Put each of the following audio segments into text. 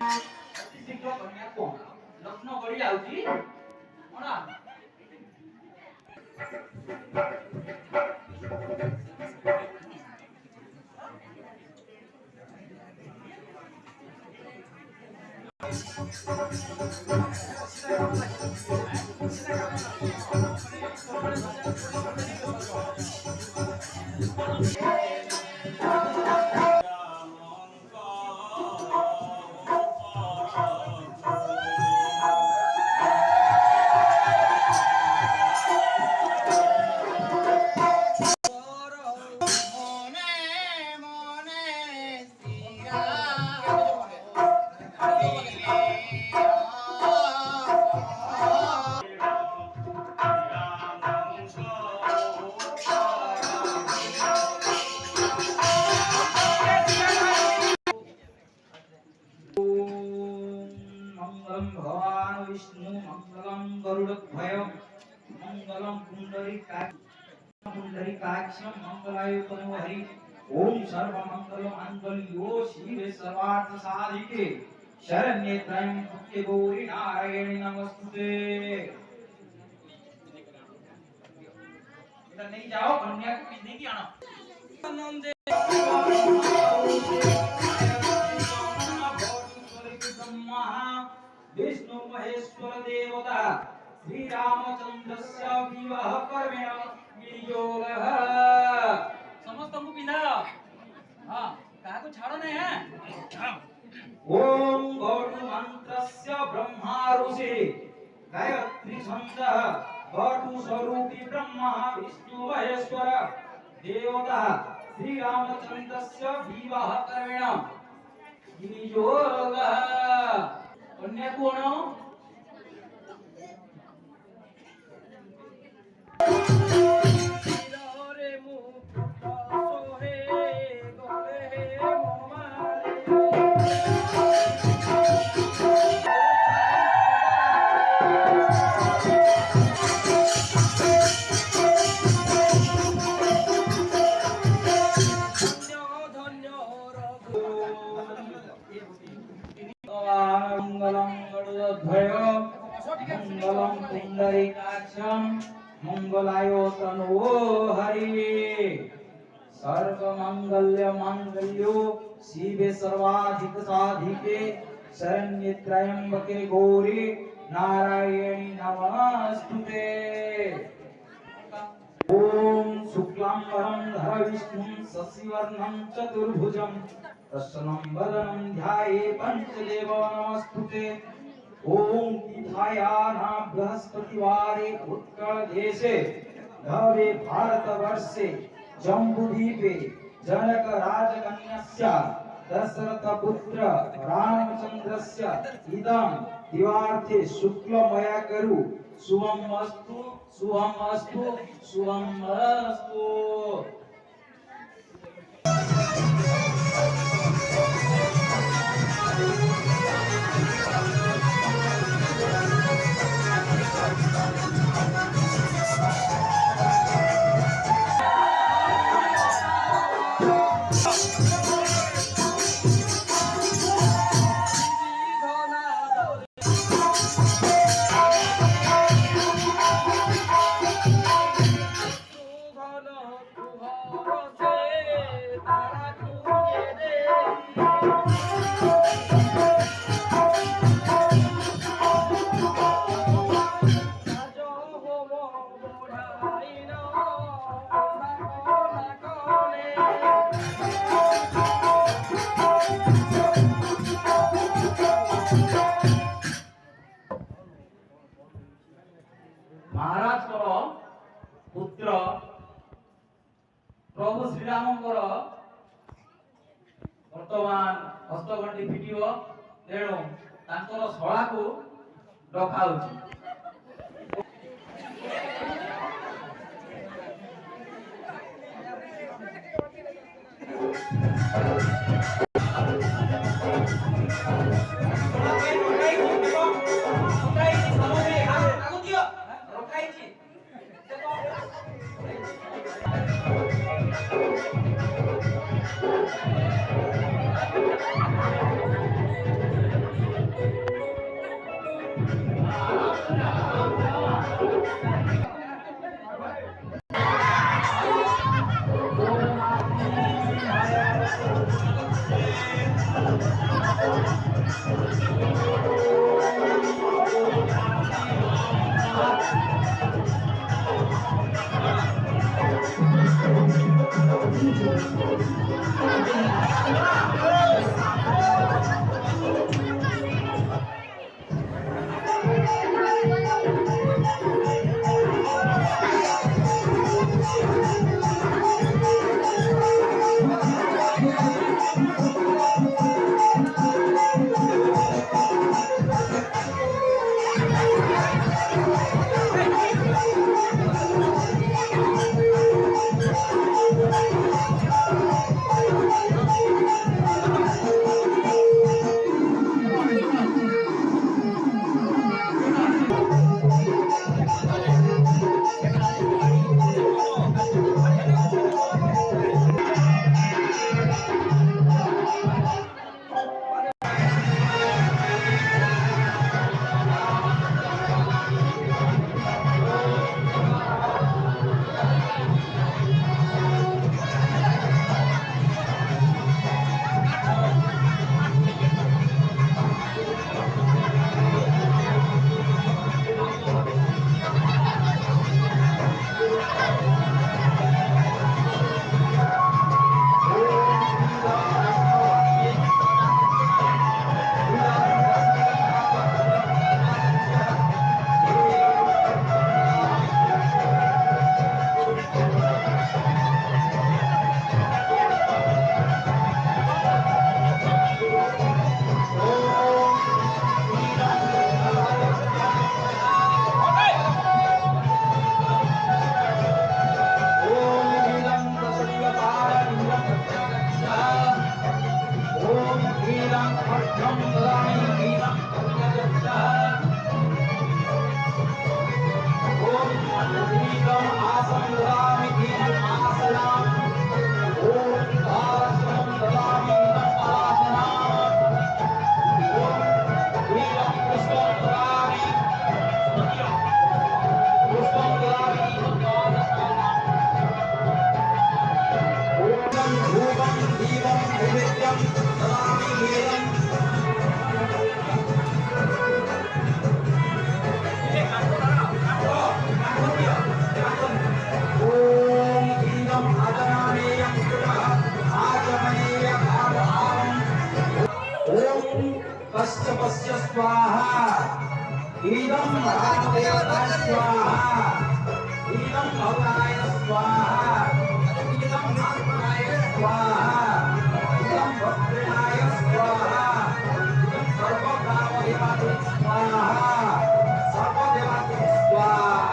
ଶୀଘ୍ର କନ୍ୟାକୁ ଲଗ୍ନ କରି ଯାଉଛି କଣ भगवान विष्णु मंगलम गरुड़ध्वज मंगलम पुंडरीकाक्षम मंगलायुतनो हरि ओम सर्वमंगल मांगल्यो शिवे सर्वार्थ साधिके शरण्ये त्र्यंबके गौरी नारायणी नमस्ते। इधर नहीं जाओ, कन्या को पीने की आना। विष्णु महेश्वर देवता श्री रामचंद्रस्य विवाह कर्मेण वियोगः। समस्त को पिंधा। हां, कहा को छाड़ो नहीं है। ओम गौड़ मंत्रस्य ब्रह्मा ऋषि गायत्री छंदः गौड़ स्वरूपी ब्रह्मा विष्णु महेश्वर देवता श्री रामचंद्रस्य विवाह कर्मेण वियोगः। कन्या कौन मंगलम पुंडरीकाक्षम मंगलायुतनो हरि सर्व मंगल्य मंगल्यो शिवे सर्वाधिक साधिके शरण्ये त्र्यंबके गौरी नारायणी नमस्तुते। ओम शुक्लांबरं धर विष्णुं शशिवर्णं चतुर्भुजं प्रसन्नं वदनं ध्याये पंचदेव नमस्तुते। ओम तीर्थायाना बृहस्पतिवारे उत्कल देशे नवे भारतवर्षे जम्बूद्वीपे जनक राजकन्यस्य दशरथ पुत्र रामचंद्रस्य इदं दिवार्थे शुक्लमया करु शुभमस्तु शुभमस्तु शुभमस्तु। महाराज पुत्र प्रभु श्रीराम बर्तमान हस्तगंठी फिटिव तेणु शला को रखा पश्य स्वाहा इदं महादेवाय स्वाहा इदं भवाय स्वाहा इदं महात्माय स्वाहा इदं भद्राय स्वाहा इदं सर्वकामदेवाय स्वाहा सर्वदेवाय स्वाहा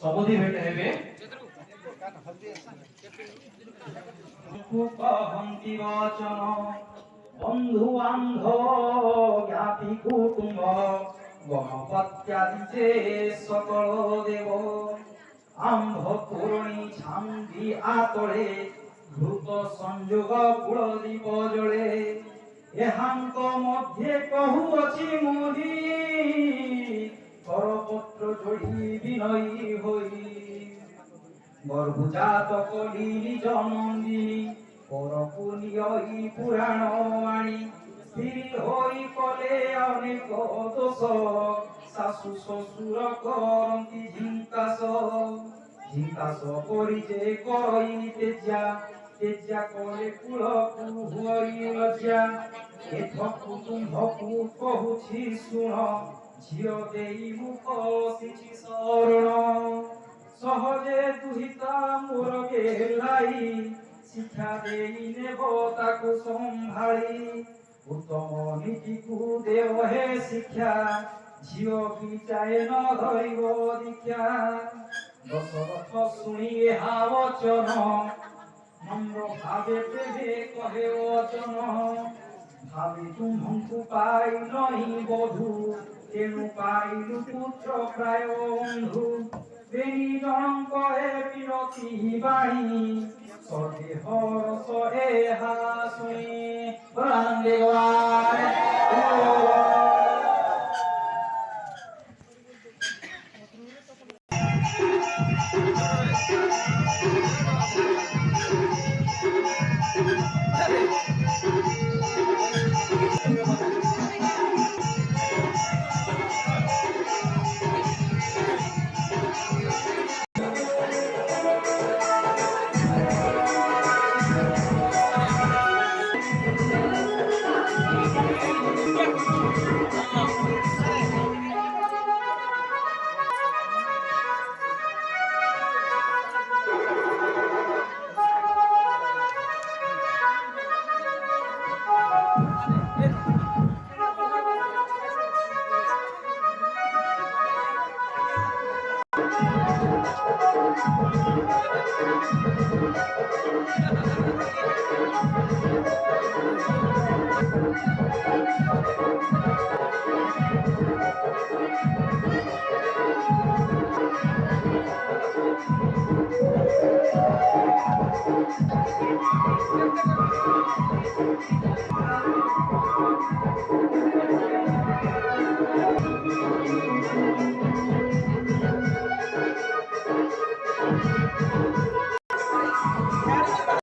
सबोधी भेट हेबे कुपहंति वचन बंधु बांधव ज्ञाति कुटुंब गणपत्यादि जे सकल देव आंभ तोरणी छांदी आतळे घृत संयोग कुल दीप जळे एहांक मध्ये कहुअछि मुहि करपत्र जोड़ी विनयी होई गर्भजात कली निज नंदिनी परपुनियई पुराण वाणी स्त्री होई कले अनेक दोष शाशु शशुर करंती झिंकास झिंकास करी जे करई तेजा तेजा कले कुल हुई लज्जा एथकु तुम्भकु कहुछि सुण झियो देई मुख सिछि शरण सहजे दुहिता मोर गेलाई शिक्षा देई नेब ताकु संभाळी उत्तम नीतिकु देव हे शिक्षा झियो की चाहे न धरिब दीक्षा दशरथ शुणी एहा वचन नम्र भावे तेहे कहे वचन भावी तुम्हंकु पाई नहीं बधू तेणु पाइलु पुत्र प्राय बंधु बेनी जनक हे विनती बाणी सदे हरस एहा शुणी बरांदेवाय 아,